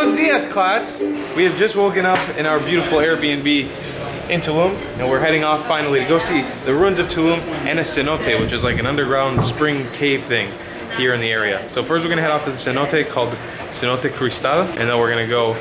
Buenos dias, CLATTs! We have just woken up in our beautiful Airbnb in Tulum, and we're heading off finally to go see the ruins of Tulum and a cenote, which is like an underground spring cave thing here in the area. So first we're gonna head off to the cenote called Cenote Cristal, and then we're gonna go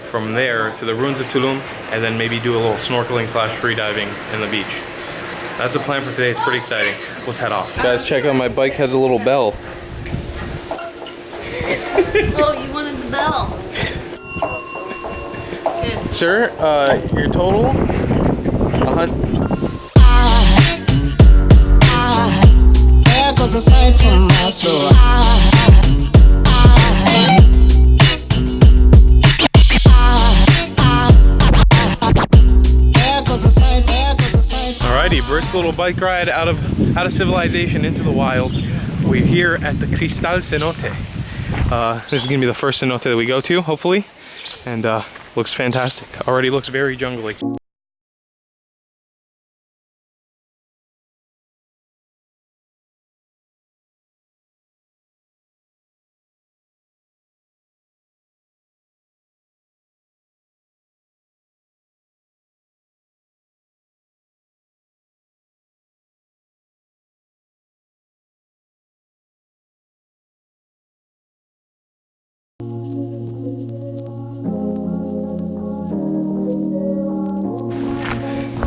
from there to the ruins of Tulum, and then maybe do a little snorkeling slash free diving in the beach. That's the plan for today. It's pretty exciting. Let's head off. Guys, check out my bike has a little bell. Oh, you wanted the bell. Good. Sir, your total? There goes a sight from my soul. Alrighty, brisk little bike ride out of civilization into the wild. We're here at the Cristal Cenote. This is gonna be the first cenote that we go to, hopefully, and looks fantastic. Already looks very jungly.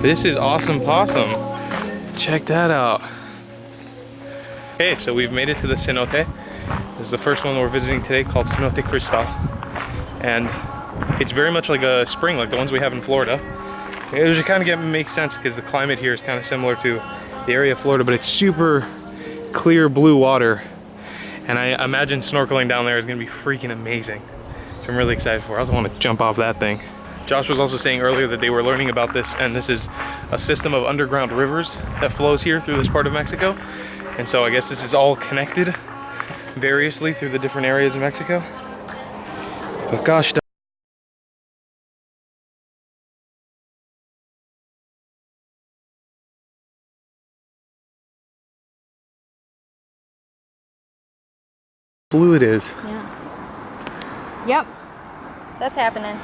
This is awesome possum. Check that out. Okay, so we've made it to the cenote. This is the first one we're visiting today, called Cenote Cristal. And it's very much like a spring, like the ones we have in Florida. It would kind of makes sense because the climate here is kind of similar to the area of Florida, but it's super clear blue water. And I imagine snorkeling down there is gonna be freaking amazing, which I'm really excited for. I also want to jump off that thing. Josh was also saying earlier that they were learning about this, and this is a system of underground rivers that flows here through this part of Mexico. And so I guess this is all connected variously through the different areas of Mexico. But gosh, blue it is. Yeah. Yep. That's happening.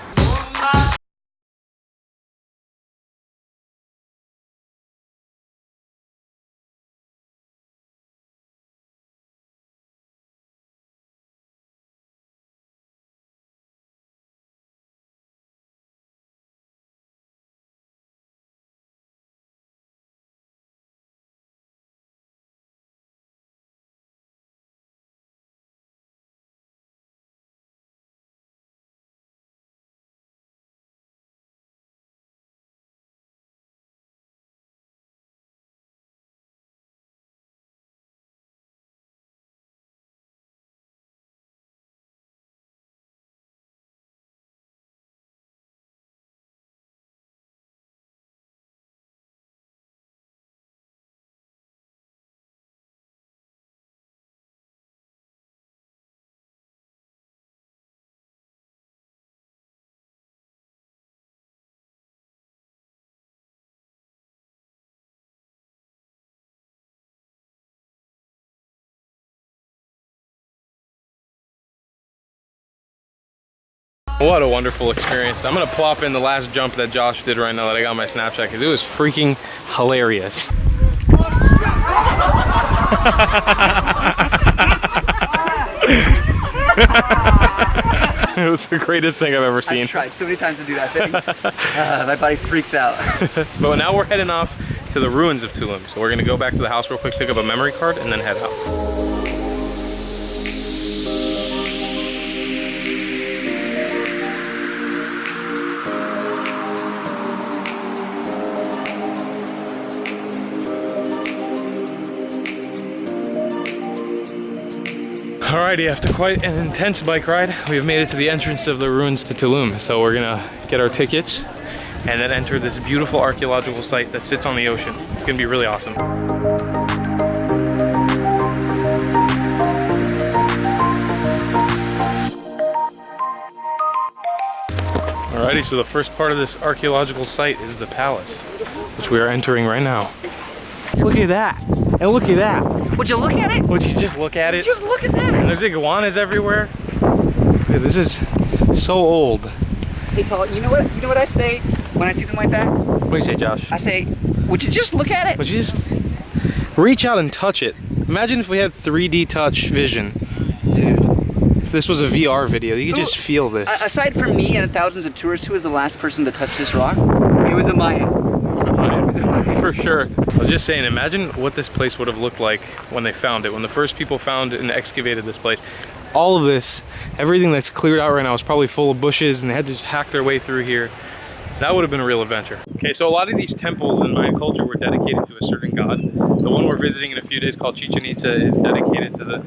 What a wonderful experience. I'm gonna plop in the last jump that Josh did right now that I got on my Snapchat because it was freaking hilarious. It was the greatest thing I've ever seen. I've tried so many times to do that thing. My body freaks out. But now we're heading off to the ruins of Tulum. So we're gonna go back to the house real quick, pick up a memory card, and then head out. Alrighty, after quite an intense bike ride, we've made it to the entrance of the ruins to Tulum. So we're gonna get our tickets and then enter this beautiful archaeological site that sits on the ocean. It's gonna be really awesome. Alrighty, so the first part of this archaeological site is the palace, which we are entering right now. Look at that, and look at that. Would you look at it? Would you just look at it? Just look at that. And there's iguanas everywhere. Dude, this is So old. Hey, Paul, you know what I say when I see something like that? What do you say, Josh? I say, would you just look at it? Would you just reach out and touch it? Imagine if we had 3D touch vision. Dude. If this was a VR video, you could just feel this. Aside from me and thousands of tourists, who was the last person to touch this rock? It was a Mayan. For sure. I was just saying, imagine what this place would have looked like when they found it, when the first people found and excavated this place. All of this, everything that's cleared out right now is probably full of bushes, and they had to just hack their way through here. That would have been a real adventure. Okay, so a lot of these temples in Mayan culture were dedicated to a certain god. The one we're visiting in a few days called Chichen Itza is dedicated to the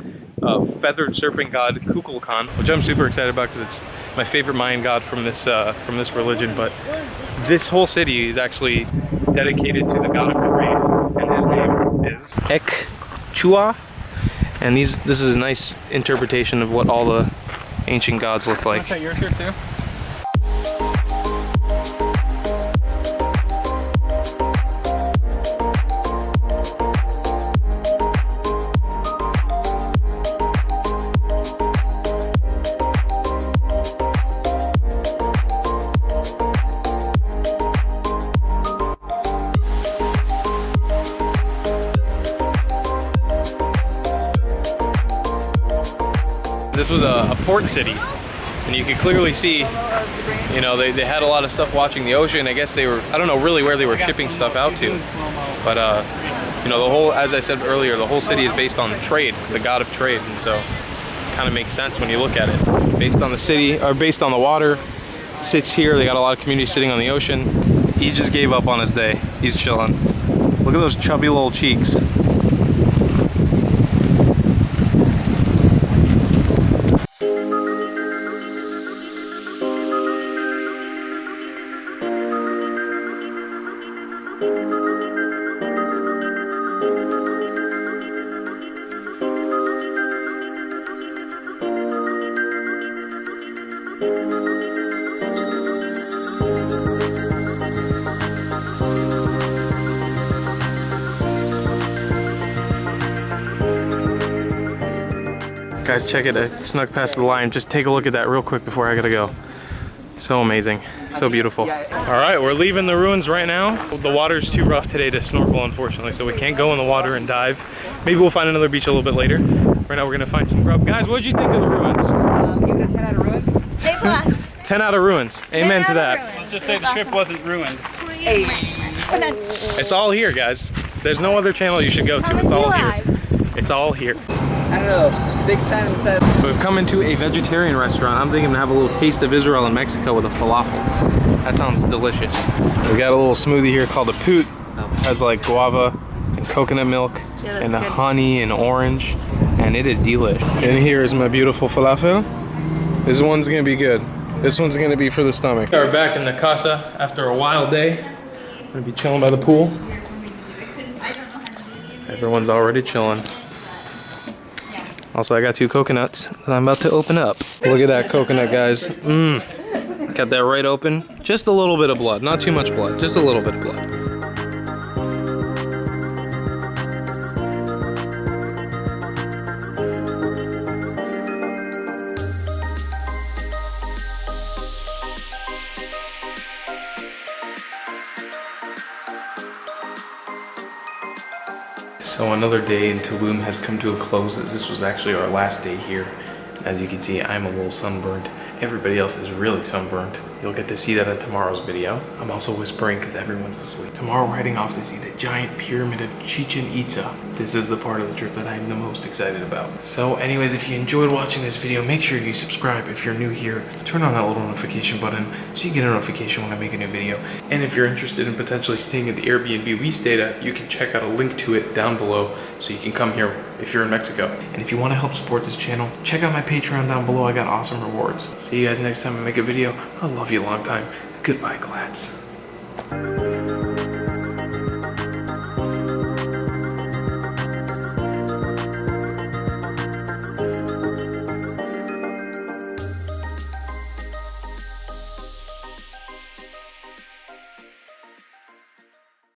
feathered serpent god Kukulkan, which I'm super excited about because it's my favorite Mayan god from this religion. But this whole city is actually dedicated to the god of trade, and his name is Ekchua. And this is a nice interpretation of what all the ancient gods look like. Okay, yours here too. This was a port city, and you could clearly see, you know, they had a lot of stuff watching the ocean. I guess they were, I don't know really where they were shipping stuff out to, but you know, the whole, as I said earlier, the whole city is based on trade, the god of trade, and so it kind of makes sense when you look at it. Based on the city, or based on the water, sits here. They got a lot of communities sitting on the ocean. He just gave up on his day. He's chilling. Look at those chubby little cheeks. Guys, check it. I snuck past the line. Just take a look at that real quick before I gotta go. So amazing. So beautiful. All right, we're leaving the ruins right now. The water's too rough today to snorkel, unfortunately, so we can't go in the water and dive. Maybe we'll find another beach a little bit later. Right now, we're gonna find some grub. Guys, what did you think of the ruins? Give it a 10 out of ruins. A+. 10 out of ruins. Amen to that. Let's just say the trip wasn't ruined. Hey. It's all here, guys. There's no other channel you should go to. It's all here. It's all here. I don't know. Big sign on the side. So we've come into a vegetarian restaurant. I'm thinking to have a little taste of Israel and Mexico with a falafel. That sounds delicious. We got a little smoothie here called a poot. Has like guava and coconut milk and honey and orange, and it is delish. And here is my beautiful falafel. This one's gonna be good. This one's gonna be for the stomach. We're back in the casa after a wild day. I'm gonna be chilling by the pool. Everyone's already chilling. Also, I got 2 coconuts that I'm about to open up. Look at that coconut, guys. Got that right open. Just a little bit of blood, not too much blood, just a little bit of blood. So another day in Tulum has come to a close. This was actually our last day here. As you can see, I'm a little sunburned. Everybody else is really sunburned. You'll get to see that in tomorrow's video. I'm also whispering because everyone's asleep. Tomorrow we're heading off to see the giant pyramid of Chichen Itza. This is the part of the trip that I'm the most excited about. So anyways, if you enjoyed watching this video, make sure you subscribe if you're new here. Turn on that little notification button so you get a notification when I make a new video. And if you're interested in potentially staying at the Airbnb we stayed at, you can check out a link to it down below so you can come here if you're in Mexico. And if you want to help support this channel, check out my Patreon down below. I got awesome rewards. See you guys next time I make a video. I love you a long time. Goodbye, CLATTs.